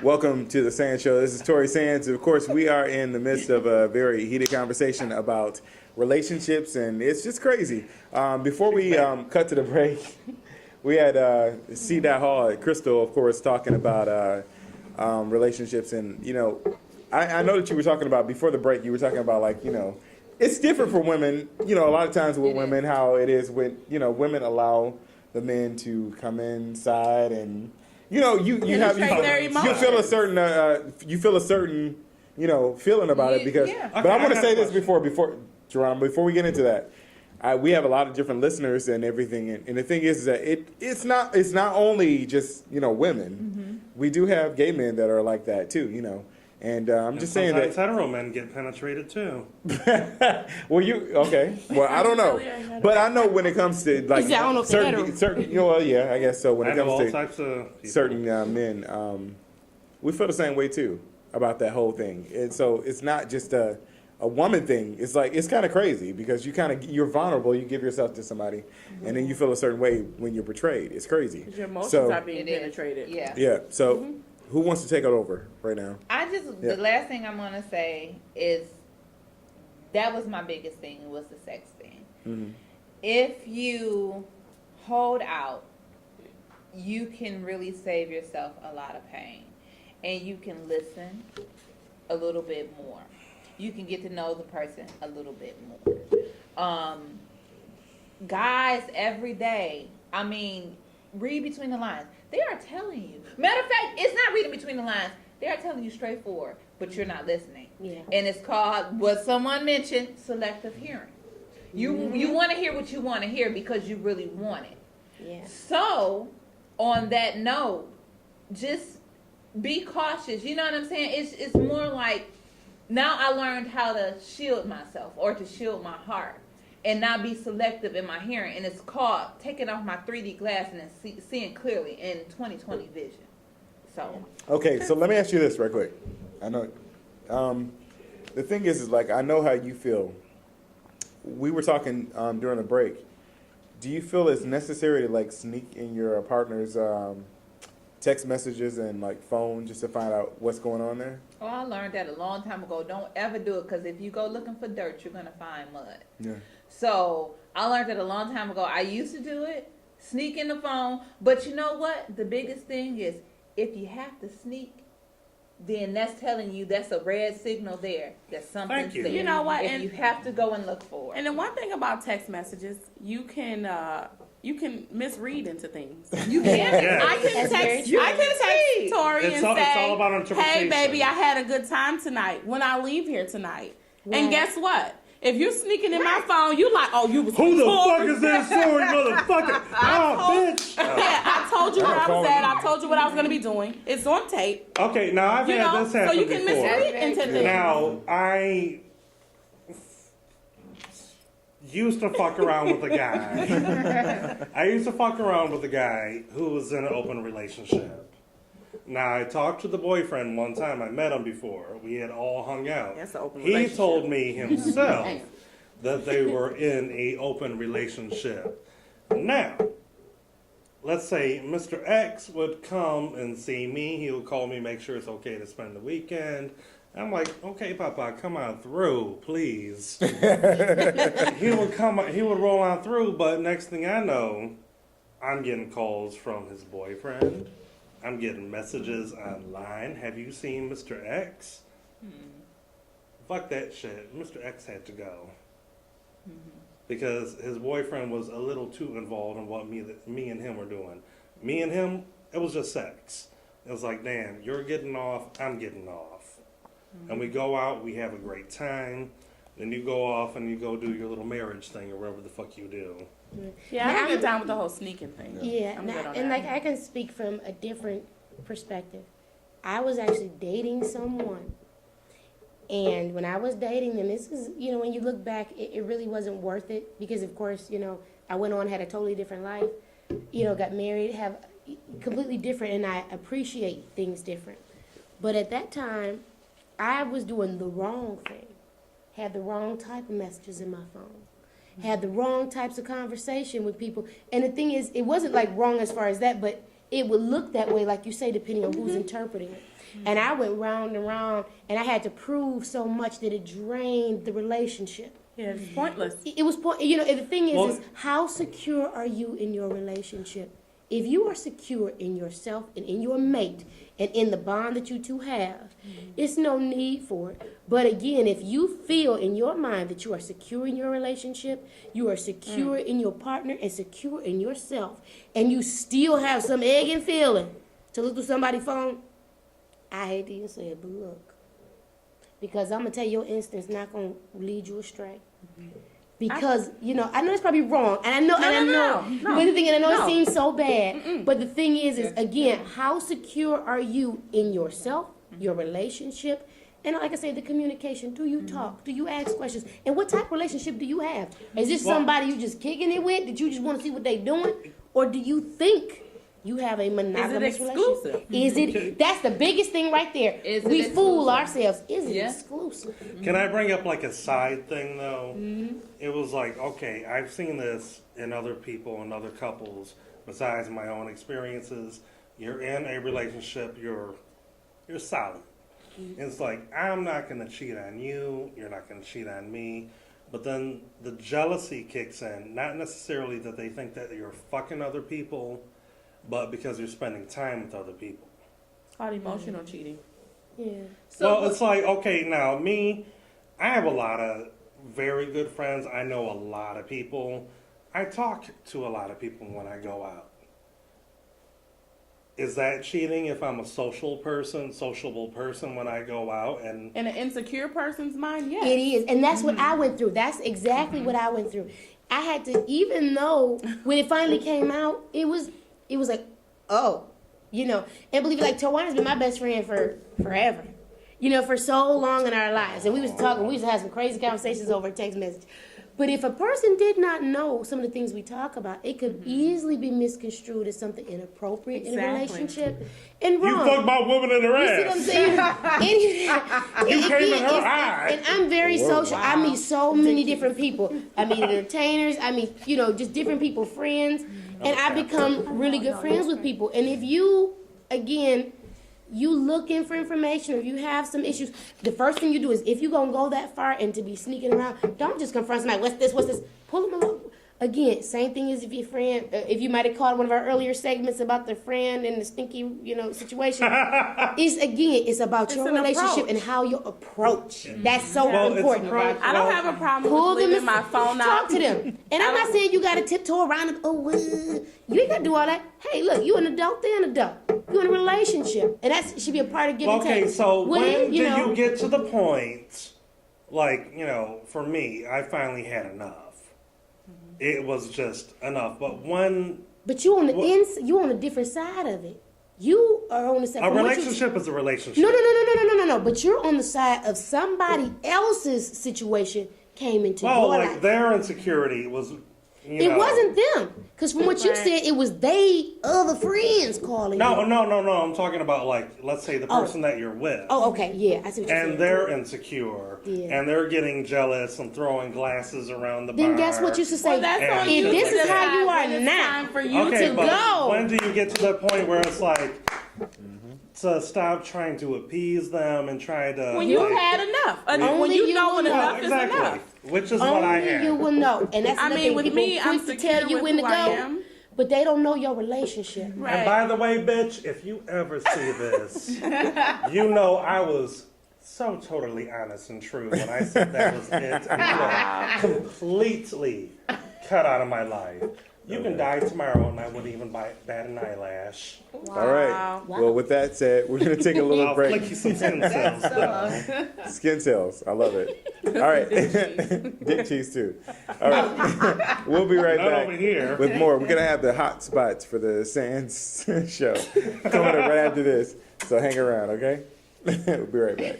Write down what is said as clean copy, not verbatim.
Welcome to the Sanz Show. This is Tori Sanz. Of course, we are in the midst of a very heated conversation about relationships, and it's just crazy. Before we cut to the break, we had C. Hall, Crystal, of course, talking about relationships. And, you know, I know that you were talking about, before the break, you were talking about, like, you know, it's different for women. You know, a lot of times with women, how it is when, you know, women allow the men to come inside and... You know, you feel a certain you know feeling about it because. Yeah. But I want to say this before Geronimo, before we get into that, we have a lot of different listeners and everything, and the thing is that it's not only just women. Mm-hmm. We do have gay men that are like that too, you know. And I'm just saying that hetero men get penetrated too. Well, okay. Well, I don't know, but I know when it comes to like certain, you know, well, yeah, I guess so. When it comes to types of certain men, we feel the same way too about that whole thing. And so it's not just a woman thing. It's like it's kind of crazy because you're vulnerable. You give yourself to somebody, mm-hmm. and then you feel a certain way when you're betrayed. It's crazy. Your emotions are being penetrated. Yeah. Yeah. So. Mm-hmm. Who wants to take it over right now? The last thing I'm going to say is that was my biggest thing was the sex thing. Mm-hmm. If you hold out, you can really save yourself a lot of pain. And you can listen a little bit more. You can get to know the person a little bit more. Guys, every day, I mean, read between the lines. They are telling you. Matter of fact, it's not reading between the lines. They are telling you straightforward, but you're not listening. Yeah. And it's called, what someone mentioned, selective hearing. You want to hear what you want to hear because you really want it. Yeah. So, on that note, just be cautious. You know what I'm saying? It's more like, now I learned how to shield myself or to shield my heart. And not be selective in my hearing. And it's called taking off my 3D glasses and seeing clearly in 20/20 vision. So. Okay, so let me ask you this right quick. I know. The thing is like, I know how you feel. We were talking during the break. Do you feel it's necessary to like sneak in your partner's text messages and like phone just to find out what's going on there? Oh, I learned that a long time ago. Don't ever do it because if you go looking for dirt, you're going to find mud. Yeah. So I learned that a long time ago. I used to do it, sneak in the phone. But you know what? The biggest thing is if you have to sneak, then that's telling you that's a red signal there that something's there. You know what? And you have to go and look for it. And the one thing about text messages, you can misread into things. You can. Yes. I can text Tori and say, it's all about interpretation. "Hey, baby, I had a good time tonight. When I leave here tonight." Right. And guess what? If you're sneaking in my phone, you like, oh, you was who the fuck is that story, motherfucker? Bitch. Yeah, I told you where I was at. I told you what I was going to be doing. It's on tape. Okay, now I've had this happen so you can before. misread into things. Now, I used to fuck around with a guy. I used to fuck around with a guy who was in an open relationship. Now, I talked to the boyfriend one time. I met him before. We had all hung out. That's an open relationship. He told me himself that they were in an open relationship. Now, let's say Mr. X would come and see me. He would call me, make sure it's okay to spend the weekend. I'm like, okay, Papa, come on through, please. He would roll on through, but next thing I know, I'm getting calls from his boyfriend. I'm getting messages online. Have you seen Mr. X? Fuck that shit. Mr. X had to go. Because his boyfriend was a little too involved in what me and him were doing. Me and him, it was just sex. It was like, damn, you're getting off, I'm getting off. And we go out, we have a great time. Then you go off and you go do your little marriage thing or whatever the fuck you do. Yeah, I have a good time with the whole sneaking thing. Yeah, and like I can speak from a different perspective. I was actually dating someone, and when I was dating them, this is, when you look back, it really wasn't worth it because, of course, I went on, had a totally different life, got married, have completely different, and I appreciate things different. But at that time, I was doing the wrong thing, had the wrong type of messages in my phone. Had the wrong types of conversation with people. And the thing is, it wasn't like wrong as far as that, but it would look that way, like you say, depending on who's interpreting it. And I went round and round, and I had to prove so much that it drained the relationship. Yeah, it's pointless. It was point. You know, and the thing is, Well- is how secure are you in your relationship? If you are secure in yourself and in your mate and in the bond that you two have, it's no need for it. But again, if you feel in your mind that you are secure in your relationship, you are secure in your partner and secure in yourself, and you still have some egging feeling to look through somebody's phone, I hate to even say it, but look. Because I'm going to tell you, your instinct's not going to lead you astray. Because, you know, I know it's probably wrong, and I know, No. but the thing, and I know No. it seems so bad, but the thing is again, how secure are you in yourself, your relationship, and like I said, the communication? Do you talk? Do you ask questions? And what type of relationship do you have? Is this Well- somebody you just kicking it with, that you just want to see what they doing, or do you think you have a monogamous exclusive? relationship? Is it? That's the biggest thing right there. Is it We fool exclusive? ourselves. Is it Yeah. exclusive? Can I bring up like a side thing though? It was like, okay, I've seen this in other people and other couples besides my own experiences. You're in a relationship, you're solid. It's like, I'm not gonna cheat on you, you're not gonna cheat on me. But then the jealousy kicks in, not necessarily that they think that you're fucking other people, but because you're spending time with other people. It's called emotional cheating. Yeah. Well, it's like, okay, now me, I have a lot of very good friends. I know a lot of people. I talk to a lot of people when I go out. Is that cheating if I'm a sociable person when I go out and In an insecure person's mind, yes. It is, and that's what I went through. That's exactly what I went through. I had to, even though when it finally came out, it was like, oh, you know. And believe it, like Tawana's been my best friend for forever, you know, for so long in our lives. And we was talking, we used to have some crazy conversations over a text message. But if a person did not know some of the things we talk about, it could easily be misconstrued as something inappropriate in a Exactly. relationship and you wrong. fuck my woman in her You see what I'm ass? saying? You came in her eye. And I'm very social. I meet so many different people. I meet entertainers. I meet, you know, just different people, friends. And I become really good friends with people. And if you, again, you looking for information, or if you have some issues, the first thing you do is, if you're going to go that far and to be sneaking around, don't just confront somebody, what's this? Pull them along. Again, same thing as if your friend, if you might have caught one of our earlier segments about the friend and the stinky, you know, situation. It's about your an relationship approach. and how you approach. That's so Well, it's important. approach- I don't have a problem Pull with them leaving my phone talk out. to them. And I'm not saying you got to tiptoe around them. Oh, you ain't got to do all that. Hey, look, you an adult, they're an adult. You in a relationship, and that should be a part of give and take. Okay, so when you do know, you get to the point, like, you know, for me, I finally had enough. It was just enough. But when But you on the What- you on a different side of it. You are on the side. a from what you- relationship is a relationship. No. But you're on the side of somebody else's situation came into Well, your like life. their insecurity was, you It know. wasn't them, because from what you Right. said, it was they other friends calling. No, you. no. I'm talking about, like, let's say the person that you're with. Oh, okay, yeah, I see what you're And saying. they're insecure, Yeah. and they're getting jealous and throwing glasses around the bar. Then guess what you should say? Well, that's And on if you this to is how decide you are when it's now, time for you Okay, to but go. when do you get to the point where it's like to stop trying to appease them and try to When you like, had enough. When Only you you know when will know. enough is exactly, enough. which is what I Only had. you will know, and that's I the mean, thing. with People me, I'm quick to secure tell you with when to who go, I am. but they don't know your relationship. Right. And by the way, bitch, if you ever see this, you know I was so totally honest and true when I said that was it, and you are completely cut out of my life. You can die tomorrow, and I wouldn't even bat an eyelash. All right. Well, with that said, we're going to take a little I'll break. flick you some skin cells. though. Skin cells. I love it. All right. Dick cheese, too. All right. We'll be right Not back over here. with more. We're going to have the hot spots for the Sanz Show coming up right after this. So hang around, okay? We'll be right back.